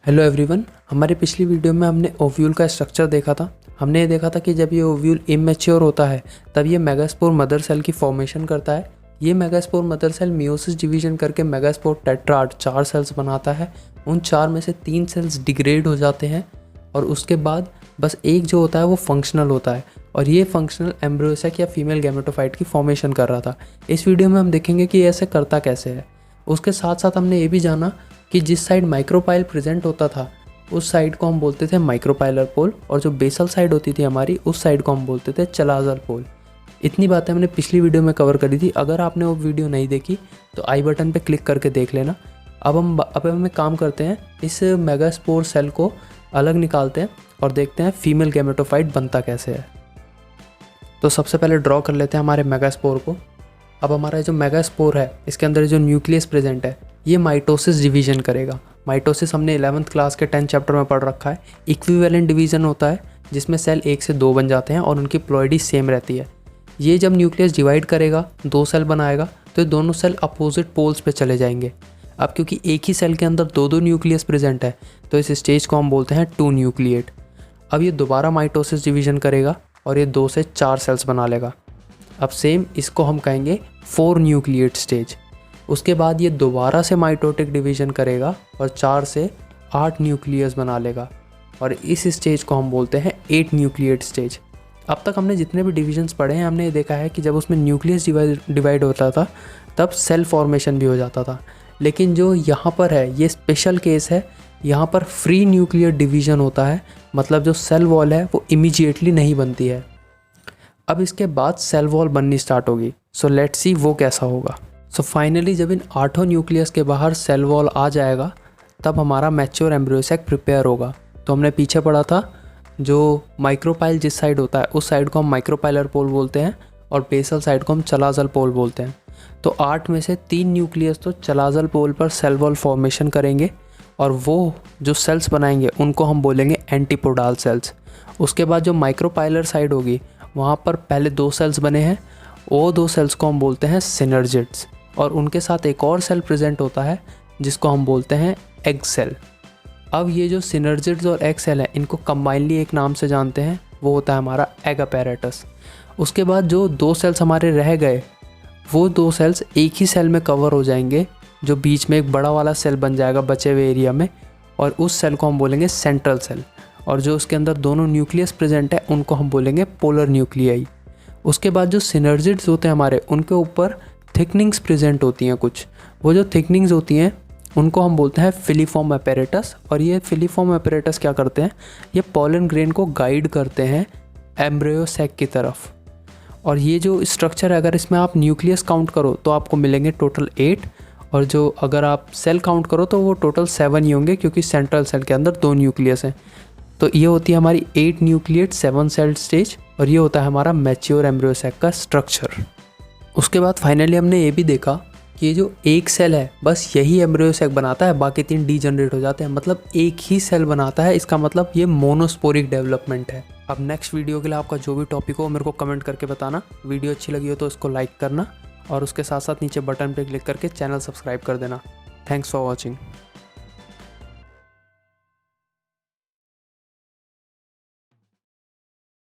Hello everyone. हमारी पिछली video में हमने ओव्यूल का स्ट्रक्चर देखा था। हमने ये देखा था कि जब ये ओव्यूल इमैच्योर होता है तब ये मेगास्पोर मदर सेल की फॉर्मेशन करता है। ये megaspore mother cell meiosis division करके मेगास्पोर टेट्राड 4 सेल्स बनाता है। उन 4 में से 3 सेल्स डिग्रेड हो जाते हैं और उसके बाद बस एक जो होता है वो फंक्शनल होता है, और ये फंक्शनल एम्ब्रियोसेक या फीमेल गैमेटोफाइट की फॉर्मेशन कर रहा था। इस वीडियो में हम देखेंगे कि ऐसे करता कैसे है। उसके साथ साथ हमने ये भी जाना कि जिस साइड माइक्रोपाइल प्रेजेंट होता था उस साइड को हम बोलते थे माइक्रोपाइलर पोल, और जो बेसल साइड होती थी हमारी उस साइड को हम बोलते थे चलाजल पोल। इतनी बातें हमने पिछली वीडियो में कवर करी थी। अगर आपने वो वीडियो नहीं देखी तो आई बटन पे क्लिक करके देख लेना। अब हम एक काम करते हैं, इस मेगास्पोर सेल को अलग निकालते हैं और देखते हैं फीमेल गैमेटोफाइट बनता कैसे है। तो सबसे पहले ड्रॉ कर लेते हैं हमारे मेगास्पोर को। अब हमारा जो मेगास्पोर है इसके अंदर जो न्यूक्लियस प्रेजेंट है ये माइटोसिस डिवीजन करेगा। माइटोसिस हमने 11th क्लास के 10th चैप्टर में पढ़ रखा है। इक्विवेलेंट डिवीजन होता है जिसमें सेल 1 से 2 बन जाते हैं और उनकी प्लॉइडी सेम रहती है। ये जब न्यूक्लियस डिवाइड करेगा 2 सेल बनाएगा तो ये दोनों सेल अपोजिट पोल्स पे चले जाएंगे। अब क्योंकि एक ही सेल के अंदर 2 न्यूक्लियस प्रेजेंट है तो इस स्टेज को हम बोलते हैं 2 न्यूक्लिएट। अब ये दोबारा माइटोसिस डिवीजन करेगा और ये 2 से 4 सेल्स बना लेगा। अब सेम इसको हम कहेंगे 4 न्यूक्लिएट स्टेज। उसके बाद ये दोबारा से माइटोटिक डिवीजन करेगा और 4 से 8 न्यूक्लियस बना लेगा, और इस स्टेज को हम बोलते हैं 8 न्यूक्लिएट स्टेज। अब तक हमने जितने भी डिवीजन्स पढ़े हैं हमने ये देखा है कि जब उसमें न्यूक्लियस डिवाइड होता था तब सेल फॉर्मेशन भी हो जाता था, लेकिन जो यहाँ पर है ये स्पेशल केस है। यहाँ पर फ्री न्यूक्लियर डिवीजन होता है, मतलब जो सेल वॉल है वो इमीडिएटली नहीं बनती है। अब इसके बाद सेल वॉल बननी स्टार्ट होगी। सो लेट्स सी वो कैसा होगा। सो फाइनली जब इन 8 न्यूक्लियस के बाहर सेल वॉल आ जाएगा तब हमारा मैच्योर एम्ब्रियोसेक प्रिपेयर होगा। तो हमने पीछे पढ़ा था जो माइक्रोपाइल जिस साइड होता है उस साइड को हम माइक्रोपाइलर पोल बोलते हैं और बेसल साइड को हम चलाजल पोल बोलते हैं। तो 8 में से 3 न्यूक्लियस तो चलाजल पोल पर सेल वॉल फॉर्मेशन करेंगे और वो जो सेल्स बनाएंगे उनको हम बोलेंगे एंटीपोडाल सेल्स। उसके बाद जो माइक्रोपाइलर साइड होगी वहाँ पर पहले 2 सेल्स बने हैं, वो 2 सेल्स को हम बोलते हैं सिनर्जिड्स, और उनके साथ एक और सेल प्रेजेंट होता है जिसको हम बोलते हैं एग सेल। अब ये जो सिनर्जिड्स और एग सेल है इनको कंबाइनली एक नाम से जानते हैं, वो होता है हमारा एग अपैरेटस। उसके बाद जो 2 सेल्स हमारे रह गए वो 2 सेल्स एक ही सेल में कवर हो जाएंगे, जो बीच में एक बड़ा वाला सेल बन जाएगा बचे हुए एरिया में, और उस सेल को हम बोलेंगे सेंट्रल सेल। और जो उसके अंदर दोनों न्यूक्लियस प्रेजेंट है उनको हम बोलेंगे पोलर न्यूक्लियाई। उसके बाद जो सिनर्जिड्स होते हैं हमारे उनके ऊपर थिकनिंग्स प्रेजेंट होती हैं कुछ। वो जो थिकनिंग्स होती हैं उनको हम बोलते हैं फिलीफॉर्म अपैरेटस, और ये फिलीफॉर्म अपैरेटस क्या करते हैं, ये पॉलन ग्रेन को गाइड करते हैं एम्ब्रियोसेक की तरफ। और ये जो स्ट्रक्चर है अगर इसमें आप न्यूक्लियस काउंट करो तो आपको मिलेंगे टोटल 8, और जो अगर आप सेल काउंट करो तो वो टोटल 7 ही होंगे क्योंकि सेंट्रल सेल के अंदर 2 न्यूक्लियस हैं। तो ये होती है हमारी 8 न्यूक्लिएट 7 सेल स्टेज, और ये होता है हमारा मैच्योर एम्ब्रियोसेक का स्ट्रक्चर। उसके बाद फाइनली हमने ये भी देखा कि ये जो एक सेल है बस यही एम्ब्रियोसेक बनाता है, बाकी 3 डीजनरेट हो जाते हैं, मतलब एक ही सेल बनाता है। इसका मतलब ये मोनोस्पोरिक डेवलपमेंट है। अब नेक्स्ट वीडियो के लिए आपका जो भी टॉपिक हो मेरे को कमेंट करके बताना। वीडियो अच्छी लगी हो तो उसको लाइक करना और उसके साथ साथ नीचे बटन पे क्लिक करके चैनल सब्सक्राइब कर देना। Thanks for watching.